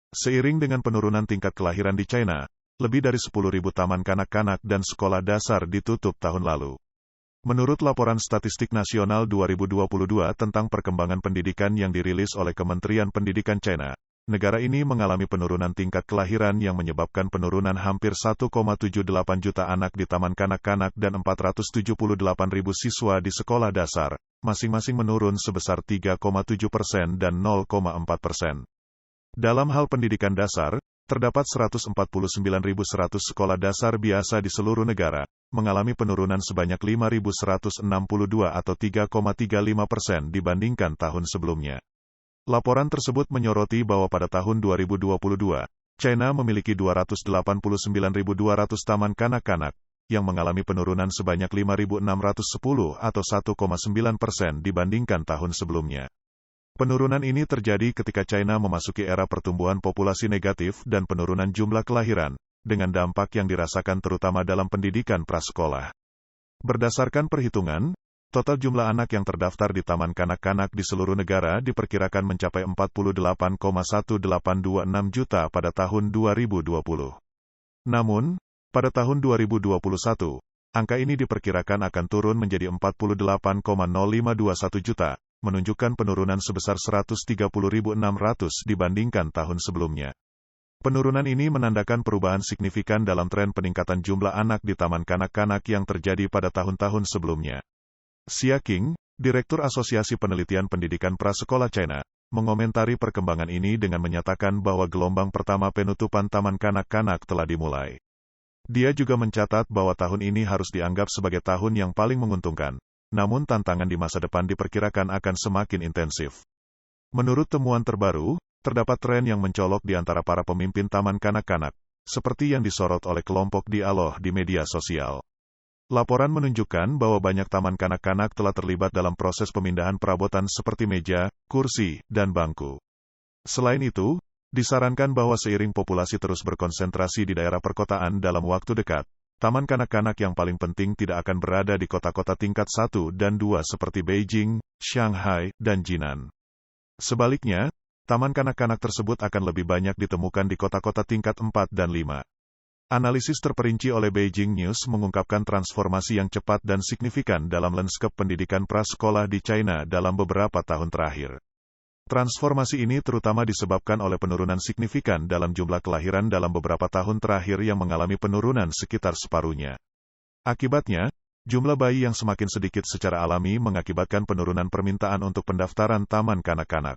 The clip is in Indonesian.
Seiring dengan penurunan tingkat kelahiran di China, lebih dari 10.000 taman kanak-kanak dan sekolah dasar ditutup tahun lalu. Menurut Laporan Statistik Nasional 2022 tentang perkembangan pendidikan yang dirilis oleh Kementerian Pendidikan China, negara ini mengalami penurunan tingkat kelahiran yang menyebabkan penurunan hampir 1,78 juta anak di taman kanak-kanak dan 478.000 siswa di sekolah dasar, masing-masing menurun sebesar 3,7% dan 0,4%. Dalam hal pendidikan dasar, terdapat 149.100 sekolah dasar biasa di seluruh negara, mengalami penurunan sebanyak 5.162 atau 3,35% dibandingkan tahun sebelumnya. Laporan tersebut menyoroti bahwa pada tahun 2022, China memiliki 289.200 taman kanak-kanak, yang mengalami penurunan sebanyak 5.610 atau 1,9% dibandingkan tahun sebelumnya. Penurunan ini terjadi ketika China memasuki era pertumbuhan populasi negatif dan penurunan jumlah kelahiran, dengan dampak yang dirasakan terutama dalam pendidikan prasekolah. Berdasarkan perhitungan, total jumlah anak yang terdaftar di taman kanak-kanak di seluruh negara diperkirakan mencapai 48,1826 juta pada tahun 2020. Namun, pada tahun 2021, angka ini diperkirakan akan turun menjadi 48,0521 juta, menunjukkan penurunan sebesar 130.600 dibandingkan tahun sebelumnya. Penurunan ini menandakan perubahan signifikan dalam tren peningkatan jumlah anak di taman kanak-kanak yang terjadi pada tahun-tahun sebelumnya. Xia Qing, Direktur Asosiasi Penelitian Pendidikan Prasekolah China, mengomentari perkembangan ini dengan menyatakan bahwa gelombang pertama penutupan taman kanak-kanak telah dimulai. Dia juga mencatat bahwa tahun ini harus dianggap sebagai tahun yang paling menguntungkan, namun tantangan di masa depan diperkirakan akan semakin intensif. Menurut temuan terbaru, terdapat tren yang mencolok di antara para pemimpin taman kanak-kanak, seperti yang disorot oleh kelompok Dialog di media sosial. Laporan menunjukkan bahwa banyak taman kanak-kanak telah terlibat dalam proses pemindahan perabotan seperti meja, kursi, dan bangku. Selain itu, disarankan bahwa seiring populasi terus berkonsentrasi di daerah perkotaan dalam waktu dekat, taman kanak-kanak yang paling penting tidak akan berada di kota-kota tingkat 1 dan 2 seperti Beijing, Shanghai, dan Jinan. Sebaliknya, taman kanak-kanak tersebut akan lebih banyak ditemukan di kota-kota tingkat 4 dan 5. Analisis terperinci oleh Beijing News mengungkapkan transformasi yang cepat dan signifikan dalam lanskap pendidikan prasekolah di China dalam beberapa tahun terakhir. Transformasi ini terutama disebabkan oleh penurunan signifikan dalam jumlah kelahiran dalam beberapa tahun terakhir yang mengalami penurunan sekitar separuhnya. Akibatnya, jumlah bayi yang semakin sedikit secara alami mengakibatkan penurunan permintaan untuk pendaftaran taman kanak-kanak.